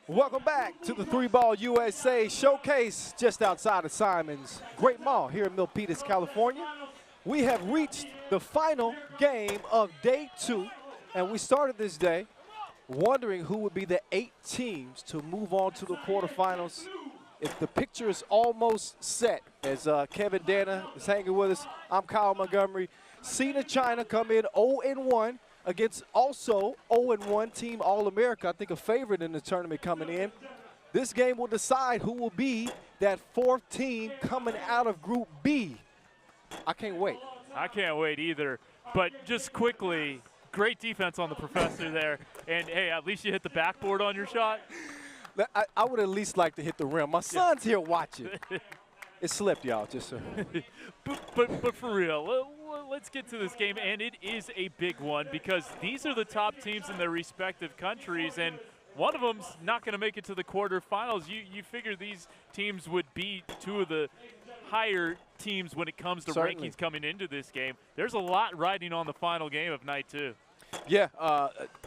Welcome back to the Three Ball USA Showcase just outside of Simon's Great Mall here in Milpitas, California. We have reached the final game of day 2, and we started this day wondering who would be the 8 teams to move on to the quarterfinals. If the picture is almost set, as Kevin Dana is hanging with us, I'm Kyle Montgomery. Sina China come in 0-1 against also 0-1 Team All-America, I think a favorite in the tournament coming in. This game will decide who will be that 4th team coming out of Group B. I can't wait. I can't wait either. But just quickly, great defense on the professor there. And, hey, at least you hit the backboard on your shot. I would at least like to hit the rim. My son's here watching. It slipped, y'all, just so. but for real, let's get to this game. And it is a big one because these are the top teams in their respective countries. And one of them's not going to make it to the quarterfinals. You figure these teams would be 2 of the higher teams when it comes to rankings coming into this game. There's a lot riding on the final game of night 2. Yeah,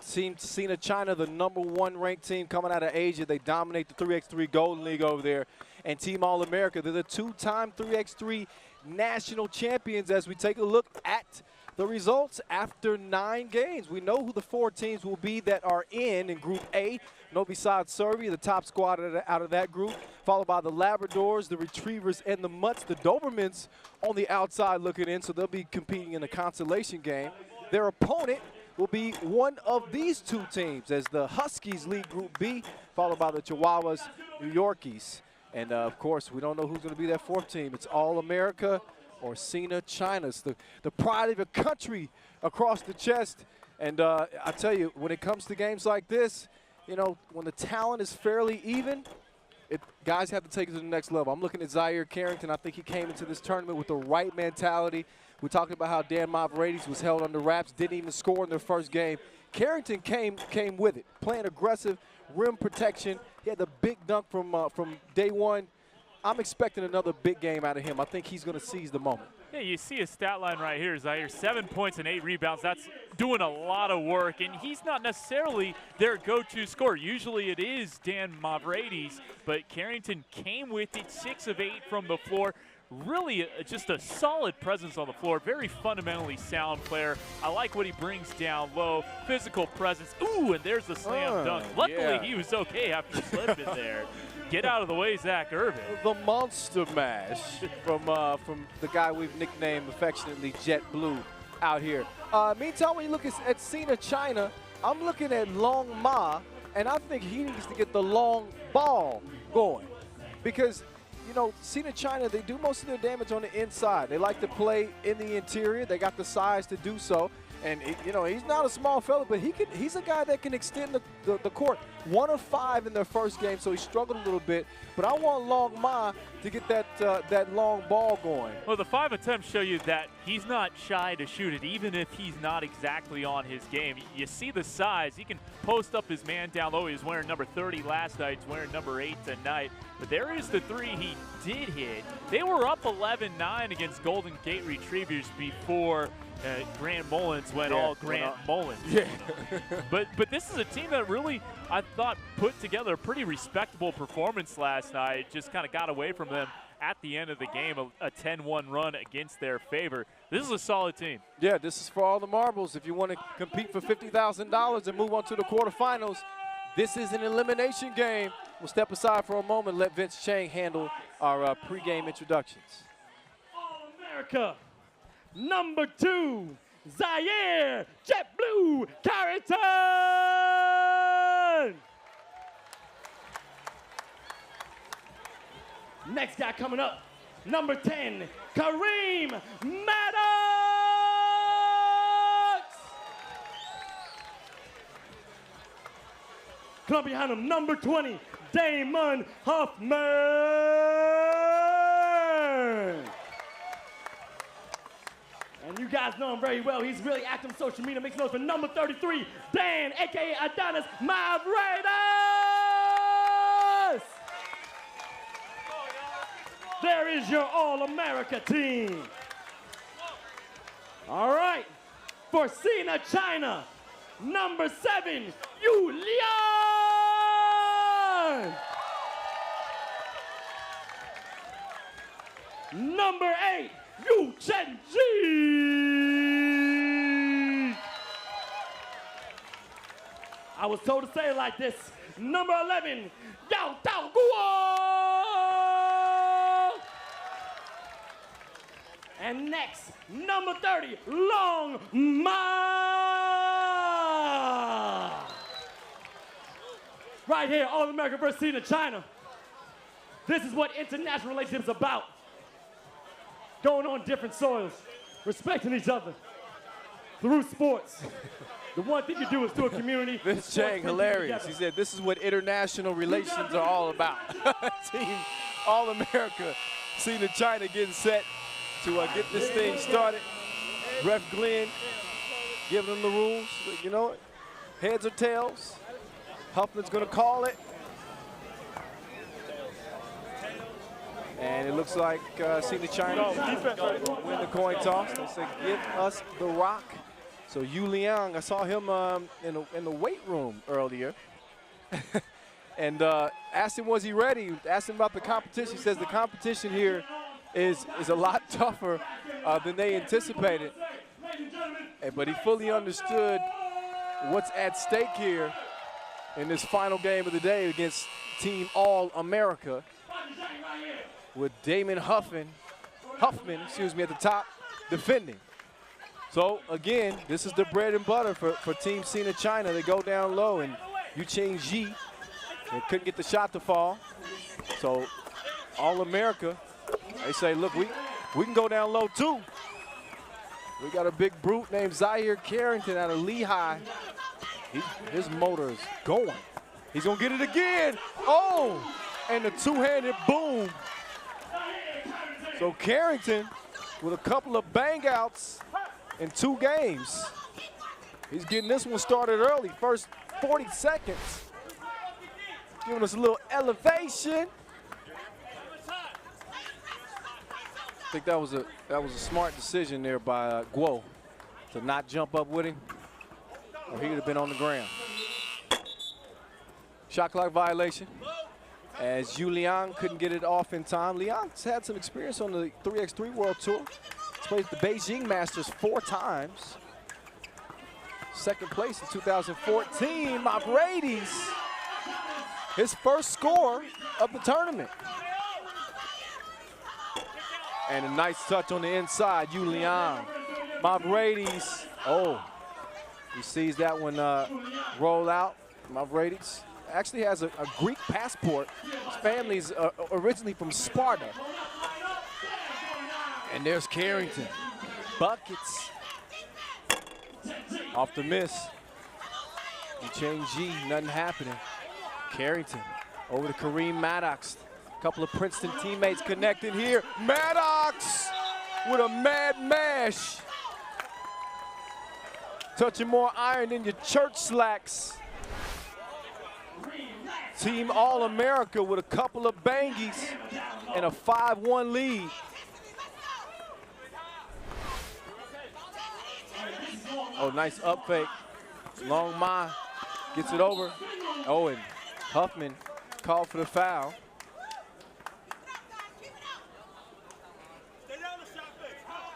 Team Sina China, the #1 ranked team coming out of Asia. They dominate the 3x3 Golden League over there. And Team All-America, they're the 2-time 3x3 national champions as we take a look at the results after 9 games. We know who the 4 teams will be that are in Group A. No besides Serbia, the top squad out of that group, followed by the Labradors, the Retrievers, and the Mutts. The Dobermans on the outside looking in, so they'll be competing in a consolation game. Their opponent will be one of these 2 teams as the Huskies lead Group B, followed by the Chihuahuas, New Yorkies. And, of course, we don't know who's going to be that 4th team. It's All-America or Sina China. It's the pride of your country across the chest. And I tell you, when it comes to games like this, you know, when the talent is fairly even, guys have to take it to the next level. I'm looking at Zaire Carrington. I think he came into this tournament with the right mentality. We're talking about how Dan Mavrades was held under wraps, didn't even score in their first game. Carrington came with it, playing aggressive, rim protection. He had the big dunk from day 1. I'm expecting another big game out of him. I think he's going to seize the moment. Yeah, you see his stat line right here, Zaire, 7 points and 8 rebounds. That's doing a lot of work, and he's not necessarily their go-to scorer. Usually it is Dan Mavrades, but Carrington came with it, 6 of 8 from the floor. Really just a solid presence on the floor, very fundamentally sound player. I like what he brings down low, physical presence. Ooh, and there's the slam dunk. Luckily, he was okay after slipping there. Get out of the way, Zach Irvin. The monster mash from the guy we've nicknamed affectionately Jet Blue out here. Meantime, when you look at Sina China, I'm looking at Long Ma, and I think he needs to get the long ball going because, you know, Sina China, they do most of their damage on the inside. They like to play in the interior. They got the size to do so. And, you know, he's not a small fella, but he's a guy that can extend the court. 1 of 5 in their first game, so he struggled a little bit. But I want Long Ma to get that long ball going. Well, the 5 attempts show you that he's not shy to shoot it, even if he's not exactly on his game. You see the size. He can post up his man down low. He was wearing number 30 last night. He's wearing number 8 tonight. But there is the 3 he did hit. They were up 11-9 against Golden Gate Retrievers before Grant Mullins went all Grant Mullins. Yeah. but this is a team that really, I thought, put together a pretty respectable performance last night. Just kind of got away from them at the end of the game, a 10-1 run against their favor. This is a solid team. Yeah, this is for all the marbles. If you want to compete for $50,000 and move on to the quarterfinals, this is an elimination game. We'll step aside for a moment and let Vince Chang handle our pregame introductions. All-America. Number 2, Zaire Jet Blue Carrington. Next guy coming up, number 10, Kareem Maddox. Come up behind him, number 20, Damon Huffman. And you guys know him very well. He's really active on social media. Makes noise for number 33, Dan, a.k.a. Adonis Mavrades. There is your All-America team. All right, for Sina China, number 7, Yulia number 8, Yu Chen Ji. I was told to say it like this. Number 11, Yao Tao Guo. And next, number 30, Long Ma. Right here, All-America versus Sina, China. This is what international relationships are about. Going on different soils, respecting each other through sports. The one thing you do is to a community. Vince Chang, hilarious. He said, this is what international relations are all about. Team All-America, Sina, China getting set to get this thing started. Ref Glenn giving them the rules. You know, heads or tails. Huffman's going to call it. And it looks like Sina, China win the coin toss. They said, give us the rock. So Yu Liang, I saw him in the weight room earlier. And asked him, was he ready? Asked him about the competition. He says the competition here is a lot tougher than they anticipated. But he fully understood what's at stake here in this final game of the day against Team All-America, with Damon Huffman, at the top, defending. So again, this is the bread and butter for Team Sina, China. They go down low, and Yu Chen Ji, they couldn't get the shot to fall. So All-America, they say, look, we can go down low too. We got a big brute named Zaire Carrington out of Lehigh. His motor is going. He's gonna get it again. Oh, and the two-handed boom. So Carrington with a couple of bang outs in 2 games. He's getting this one started early, first 40 seconds. Giving us a little elevation. I think that was a smart decision there by Guo to not jump up with him, or he would have been on the ground. Shot clock violation, as Yu Liang couldn't get it off in time. Liang's had some experience on the 3x3 World Tour. He's played the Beijing Masters 4 times. Second place in 2014. Mavridis, his first score of the tournament. And a nice touch on the inside, Yu Liang. Mavridis, oh, he sees that one roll out. Mavridis actually has a Greek passport. His family's originally from Sparta. And there's Carrington. Buckets. Off the miss. Yu Chen Ji, nothing happening. Carrington over to Kareem Maddox. A couple of Princeton teammates connected here. Maddox with a mad mash. Touching more iron than your church slacks. Team All-America with a couple of bangies and a 5-1 lead. Oh, nice up fake. Long Ma gets it over. Oh, and Huffman called for the foul.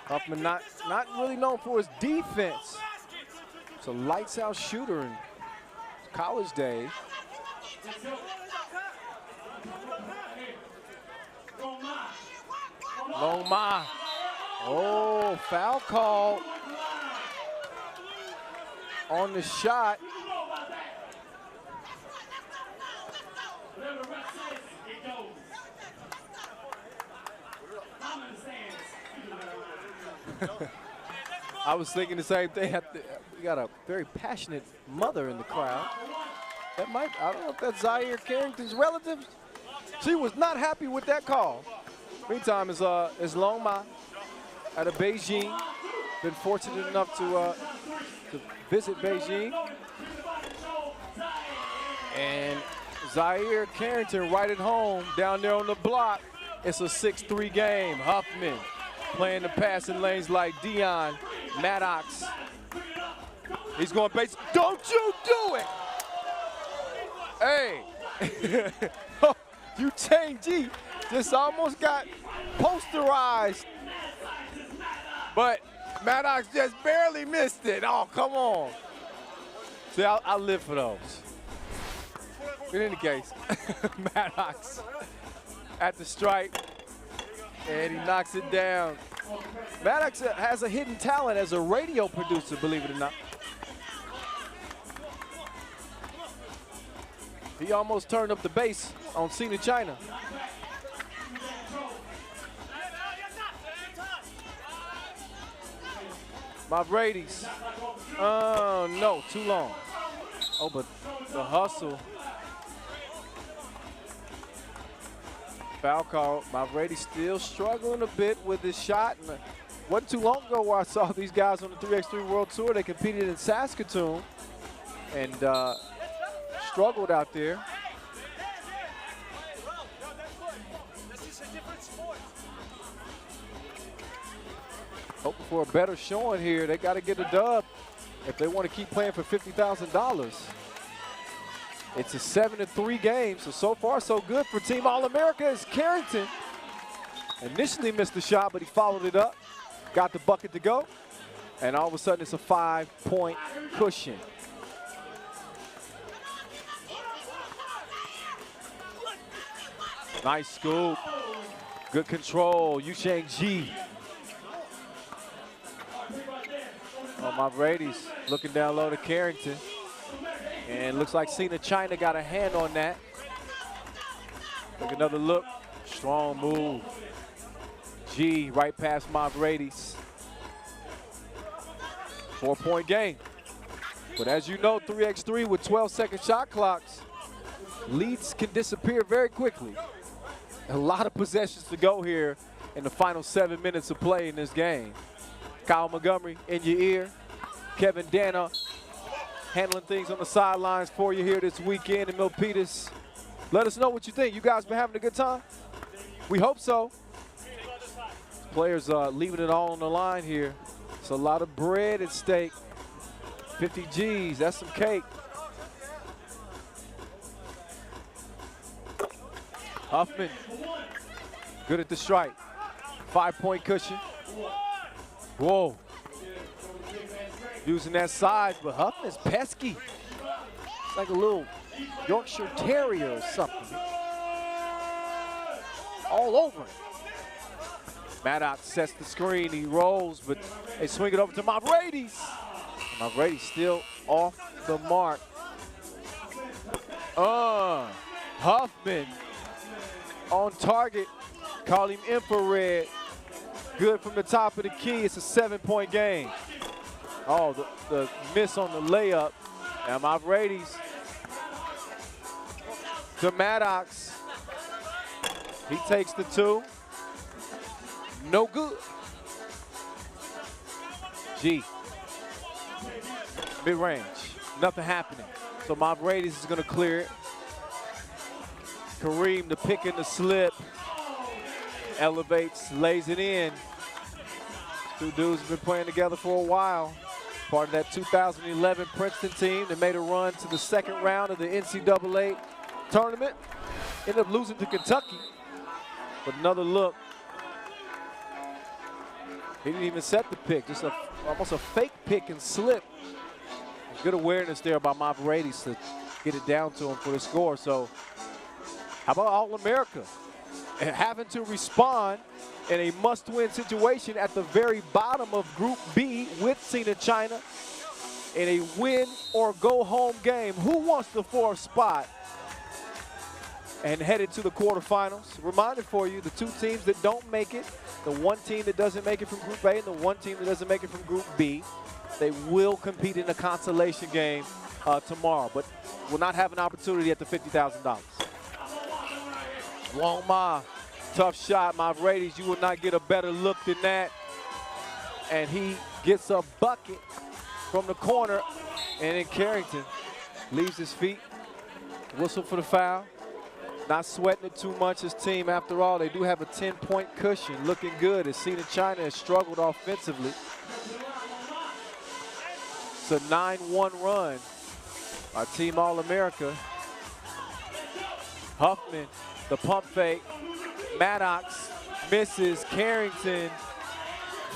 Huffman not really known for his defense. It's a lights out shooter in college days. Long Ma. Oh, foul call on the shot. I was thinking the same thing. We got a very passionate mother in the crowd. That might, I don't know if that's Zaire Carrington's relative. She was not happy with that call. Meantime, is Long Ma out of Beijing. Been fortunate enough to visit Beijing. And Zaire Carrington right at home down there on the block. It's a 6-3 game. Huffman playing the passing lanes like Dion. Maddox. He's going base. Don't you do it! Hey. Yu Chen Ji Just almost got posterized. But Maddox just barely missed it. Oh, come on. See, I live for those. In any case, Maddox at the strike, and he knocks it down. Maddox has a hidden talent as a radio producer, believe it or not. He almost turned up the bass on Sina, China. Mavrades. Oh, no, too long. Oh, but the hustle. Foul call. Mavrades still struggling a bit with his shot. And wasn't too long ago where I saw these guys on the 3x3 World Tour. They competed in Saskatoon and struggled out there. Hoping for a better showing here. They got to get a dub if they want to keep playing for $50,000. It's a 7-3 game, so far so good for Team All-America as Carrington initially missed the shot, but he followed it up, got the bucket to go, and all of a sudden it's a 5-point cushion. Nice scoop, good control, Yusheng-Ji. Oh, Mavrades looking down low to Carrington. And looks like Sina, China got a hand on that. Take another look. Strong move. G right past Mavrades. 4-point game. But as you know, 3x3 with 12-second shot clocks, leads can disappear very quickly. A lot of possessions to go here in the final 7 minutes of play in this game. Kyle Montgomery in your ear. Kevin Dana handling things on the sidelines for you here this weekend in Milpitas. Let us know what you think. You guys been having a good time? We hope so. Players leaving it all on the line here. It's a lot of bread at stake. 50 G's, that's some cake. Huffman, good at the strike. 5-point cushion. Whoa. Using that size, but Huffman's pesky. It's like a little Yorkshire Terrier or something. All over it. Maddox sets the screen, he rolls, but they swing it over to Mavrades. Mavrades still off the mark. Huffman on target. Call him infrared. Good from the top of the key. It's a 7-point game. Oh, the miss on the layup. And Mavrades to Maddox. He takes the 2. No good. G. Mid-range. Nothing happening. So Mavrades is going to clear it. Kareem, the pick and the slip. Elevates, lays it in. Two dudes have been playing together for a while. Part of that 2011 Princeton team that made a run to the second round of the NCAA tournament. Ended up losing to Kentucky. But another look. He didn't even set the pick, just almost a fake pick and slip. Good awareness there by Mavrades to get it down to him for the score. So how about All-America? Having to respond in a must-win situation at the very bottom of Group B with Sina, China in a win or go-home game. Who wants the 4th spot? And headed to the quarterfinals. Reminder for you, the 2 teams that don't make it, the 1 team that doesn't make it from Group A and the 1 team that doesn't make it from Group B, they will compete in a consolation game tomorrow, but will not have an opportunity at the $50,000. Long Ma, tough shot. Mavrades, you will not get a better look than that. And he gets a bucket from the corner, and then Carrington leaves his feet. Whistle for the foul. Not sweating it too much, his team. After all, they do have a 10-point cushion. Looking good as Sina, China has struggled offensively. It's a 9-1 run. Our Team All-America. Huffman, the pump fake. Maddox misses. Carrington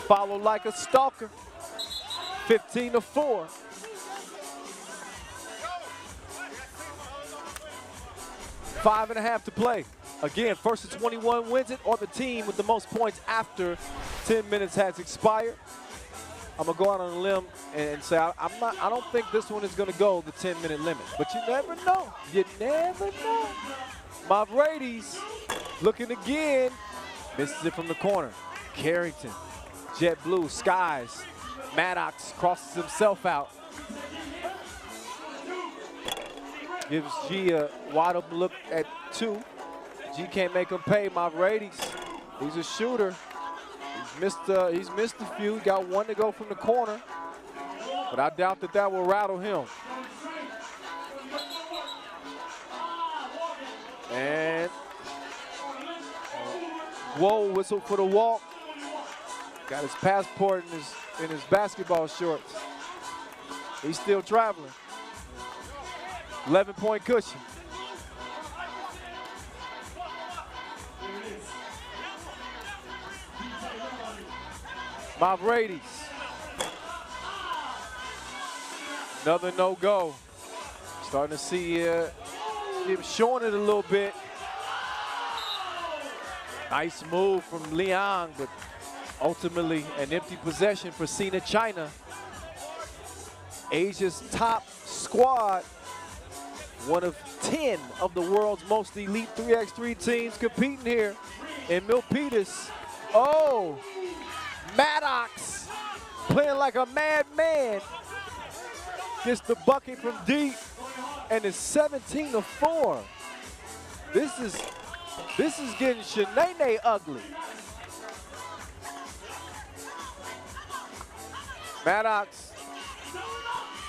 followed like a stalker. 15-4. Five and a half to play. Again, first to 21 wins it, or the team with the most points after 10 minutes has expired. I'm gonna go out on a limb and say I don't think this one is gonna go the 10-minute limit, but you never know. You never know. Mavrades looking again, misses it from the corner. Carrington, jet blue skies. Maddox crosses himself out. Gives G a wide open look at 2. G can't make him pay. Mavrades, he's a shooter. He's missed a few. He got 1 to go from the corner, but I doubt that will rattle him. And whoa, whistle for the walk. Got his passport in his basketball shorts. He's still traveling. 11-point cushion. Mavrades. Another no-go. Starting to see him showing it a little bit. Nice move from Leon, but ultimately an empty possession for Sina China. Asia's top squad. One of 10 of the world's most elite 3x3 teams competing here in Milpitas. Oh, Maddox playing like a madman. Gets the bucket from deep, and it's 17-4. This is getting Shanae ugly. Maddox,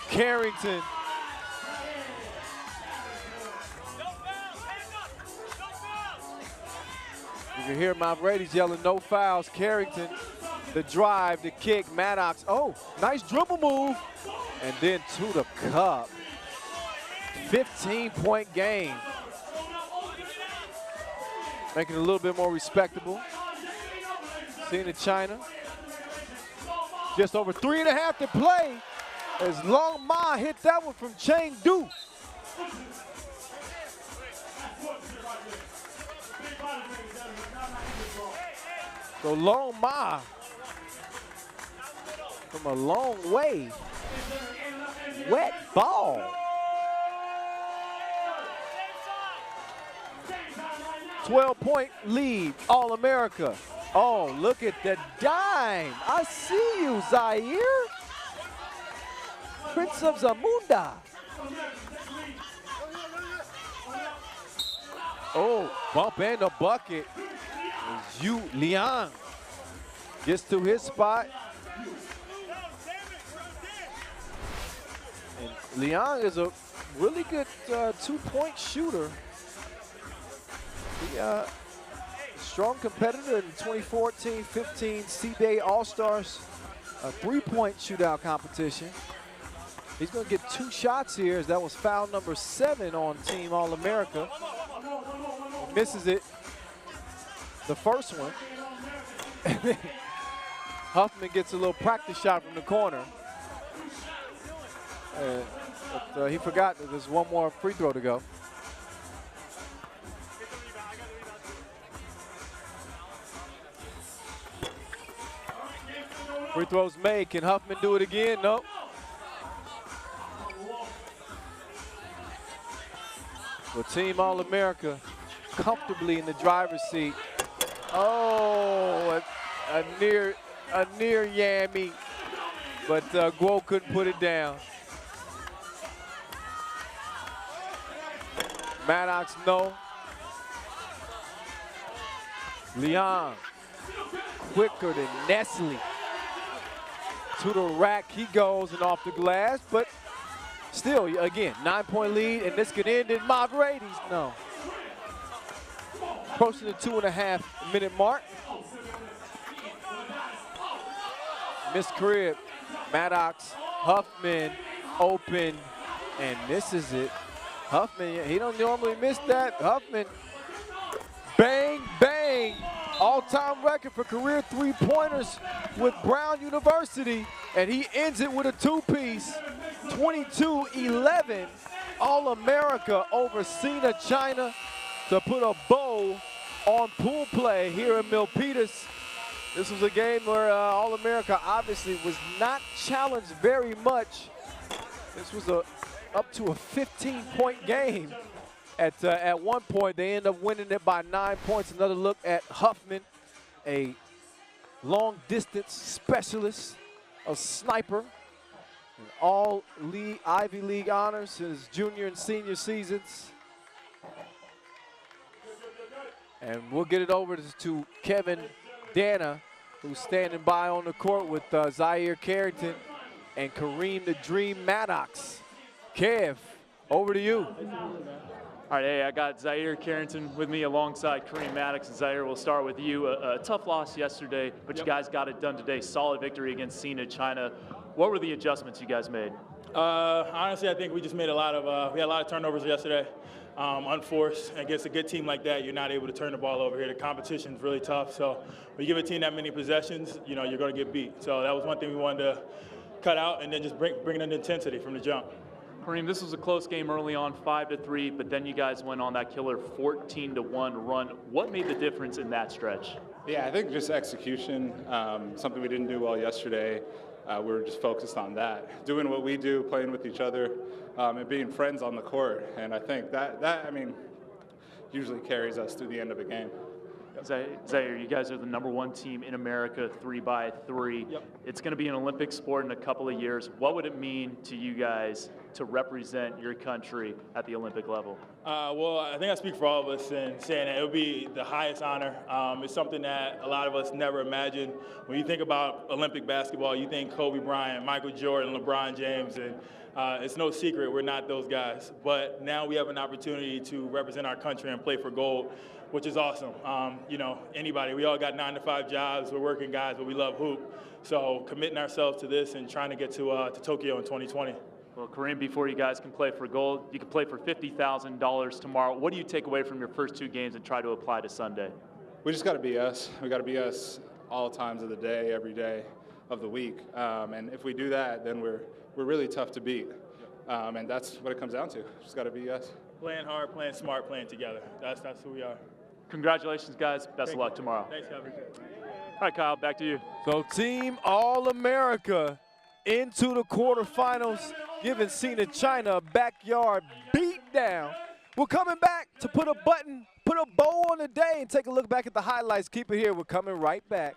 Carrington. You can hear Mavrades yelling no fouls. Carrington, the drive, the kick. Maddox, oh, nice dribble move. And then to the cup. 15-point game. Making it a little bit more respectable. Sina China. Just over 3.5 to play as Long Ma hit that one from Chengdu. So Long Ma from a long way. Wet ball. 12-point lead, All-America. Oh, look at the dime. I see you, Zaire. Prince of Zamunda. Oh, bump and a bucket. Yu Liang gets to his spot. And Liang is a really good 2-point shooter. He, strong competitor in the 2014-15 CBA All-Stars 3-point shootout competition. He's going to get 2 shots here, as that was foul number 7 on Team All-America. Misses it, the first one. Huffman gets a little practice shot from the corner. But he forgot that there's one more free throw to go. Free throws made. Can Huffman do it again? No. Well, Team All-America comfortably in the driver's seat. Oh, a near yammy, but Guo couldn't put it down. Maddox, no. Leon, quicker than Nestle. To the rack he goes and off the glass, but still, again, 9-point lead, and this could end in Mavrades. No. Approaching the 2.5-minute mark. Miss Crib, Maddox, Huffman, open, and misses it. Huffman, he don't normally miss that. Huffman, bang, bang. tying all-time record for career three-pointers with Brown University, and he ends it with a two-piece, 22-11, All-America over Sina, China, to put a bow on pool play here in Milpitas. This was a game where All-America obviously was not challenged very much. This was up to a 15-point game. At one point, they end up winning it by 9 points. Another look at Huffman, a long-distance specialist, a sniper, all Ivy League honors in his junior and senior seasons. And we'll get it over to Kevin Dana, who's standing by on the court with Zaire Carrington and Kareem the Dream Maddox. Kev, over to you. All right, hey, I got Zaire Carrington with me alongside Kareem Maddox. And Zaire, we'll start with you. A tough loss yesterday, but you guys got it done today. Solid victory against Sina, China. What were the adjustments you guys made? Honestly, I think we just made we had a lot of turnovers yesterday, unforced. Against a good team like that, you're not able to turn the ball over here. The competition's really tough. So when you give a team that many possessions, you know, you're going to get beat. So that was one thing we wanted to cut out, and then just bring in intensity from the jump. Kareem, this was a close game early on, 5-3, but then you guys went on that killer 14-1 run. What made the difference in that stretch? Yeah, I think just execution, something we didn't do well yesterday. We were just focused on that, doing what we do, playing with each other, and being friends on the court. And I think that I mean, usually carries us through the end of a game. Zaire, you guys are the #1 team in America, 3x3. Yep. It's going to be an Olympic sport in a couple of years. What would it mean to you guys to represent your country at the Olympic level? Well, I think I speak for all of us in saying that it would be the highest honor. It's something that a lot of us never imagined. When you think about Olympic basketball, you think Kobe Bryant, Michael Jordan, LeBron James, and it's no secret we're not those guys. But now we have an opportunity to represent our country and play for gold, which is awesome. You know, anybody, we all got 9-to-5 jobs, we're working guys, but we love hoop. So committing ourselves to this and trying to get to Tokyo in 2020. Well, Kareem, before you guys can play for gold, you can play for $50,000 tomorrow. What do you take away from your first two games and try to apply to Sunday? We just got to be us. We got to be us all times of the day, every day of the week. And if we do that, then we're really tough to beat. And that's what it comes down to. Just got to be us. Playing hard, playing smart, playing together. That's who we are. Congratulations, guys. Best of luck tomorrow. Thanks, Kevin. All right, Kyle, back to you. So Team All-America into the quarterfinals, giving Sina, China a backyard beatdown. We're coming back to put a bow on the day and take a look back at the highlights. Keep it here. We're coming right back.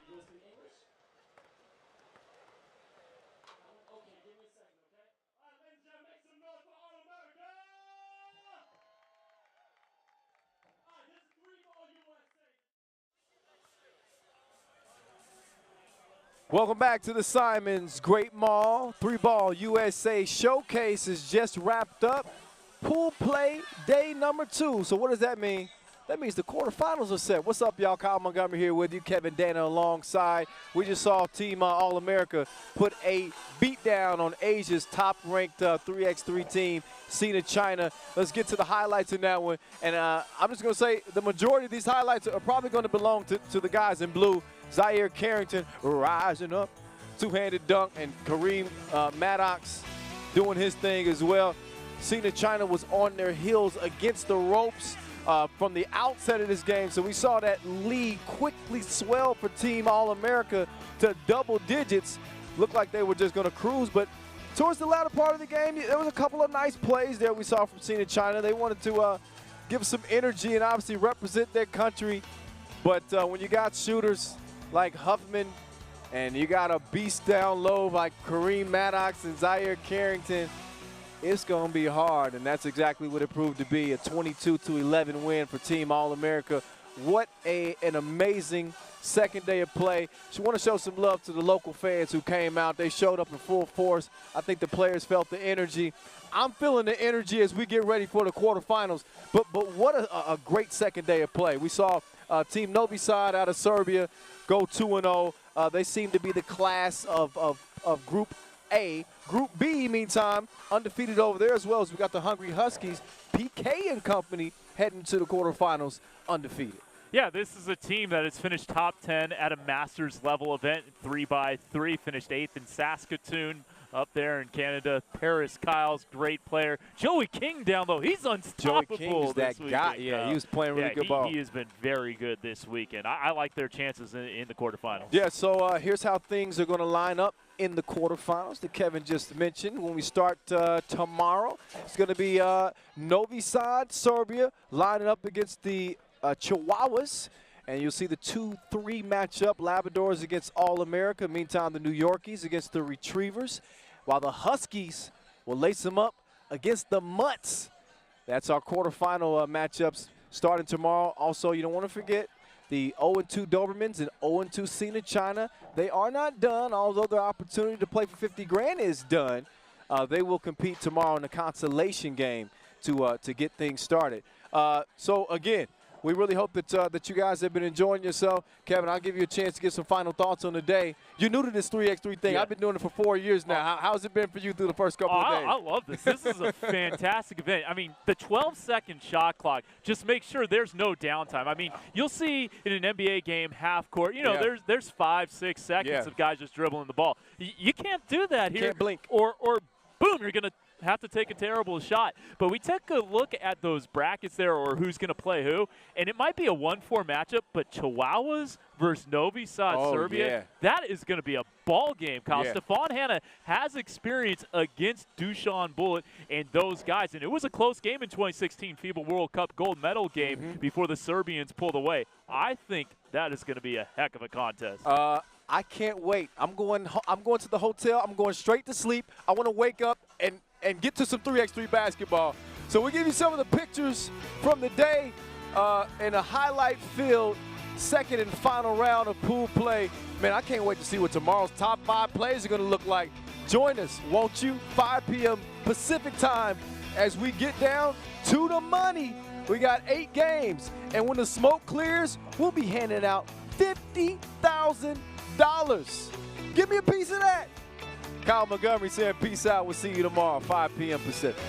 Welcome back to the Simons Great Mall. 3-Ball USA Showcase is just wrapped up. Pool play day number 2. So what does that mean? That means the quarterfinals are set. What's up, y'all? Kyle Montgomery here with you. Kevin Dana alongside. We just saw Team All-America put a beatdown on Asia's top-ranked 3x3 team, Sina, China. Let's get to the highlights in that one. And I'm just going to say the majority of these highlights are probably going to belong to the guys in blue. Zaire Carrington rising up, two-handed dunk, and Kareem Maddox doing his thing as well. Sina, China was on their heels against the ropes from the outset of this game. So we saw that lead quickly swell for Team All-America to double digits. Looked like they were just going to cruise, but towards the latter part of the game, there was a couple of nice plays there we saw from Sina, China. They wanted to give some energy and obviously represent their country. But when you got shooters like Huffman, and you got a beast down low like Kareem Maddox and Zaire Carrington, it's going to be hard, and that's exactly what it proved to be, a 22-11 win for Team All-America. What an amazing second day of play. Just want to show some love to the local fans who came out. They showed up in full force. I think the players felt the energy. I'm feeling the energy as we get ready for the quarterfinals, but what a great second day of play. We saw Team Novi Sad out of Serbia go 2-0. They seem to be the class of Group A. Group B, meantime, undefeated over there as well as we got the Hungry Huskies, PK and company, heading to the quarterfinals undefeated. Yeah, this is a team that has finished top 10 at a Masters level event, 3x3, finished 8th in Saskatoon up there in Canada. Paris Kyle's great player. Joey King down low, he's unstoppable. Joey King's this that guy. weekend, Yeah, he was playing really good ball. He has been very good this weekend. I like their chances in the quarterfinals. Yeah, so here's how things are going to line up in the quarterfinals that Kevin just mentioned. When we start tomorrow, it's going to be Novi Sad, Serbia, lining up against the Chihuahuas. And you'll see the 2-3 matchup, Labradors against All-America. Meantime, the New Yorkies against the Retrievers, while the Huskies will lace them up against the Mutts. That's our quarterfinal matchups starting tomorrow. Also, you don't want to forget the 0-2 Dobermans and 0-2 Sina China. They are not done, although their opportunity to play for 50 grand is done. They will compete tomorrow in the consolation game to get things started. So, again, we really hope that you guys have been enjoying yourself. Kevin, I'll give you a chance to get some final thoughts on the day. You're new to this 3x3 thing. Yeah. I've been doing it for 4 years now. How's it been for you through the first couple of days? I love this. This is a fantastic event. I mean, the 12-second shot clock, just make sure there's no downtime. I mean, you'll see in an NBA game, half court, you know, there's 5-6 seconds of guys just dribbling the ball. You can't do that here. Can't blink. Or boom, you're going to have to take a terrible shot. But we took a look at those brackets there, or who's going to play who, and it might be a 1-4 matchup, but Chihuahuas versus Novi Sad, Serbia, that is going to be a ball game, Kyle. Stefan Hanna has experience against Dusan Bullet and those guys, and it was a close game in 2016 FIBA World Cup gold medal game before the Serbians pulled away. I think that is going to be a heck of a contest. I can't wait. I'm going to the hotel. I'm going straight to sleep. I want to wake up and get to some 3x3 basketball. So we'll give you some of the pictures from the day in a highlight-filled second and final round of pool play. Man, I can't wait to see what tomorrow's top 5 plays are going to look like. Join us, won't you? 5 p.m. Pacific time as we get down to the money. We got 8 games, and when the smoke clears, we'll be handing out $50,000. Give me a piece of that. Kyle Montgomery saying peace out. We'll see you tomorrow, 5 p.m. Pacific.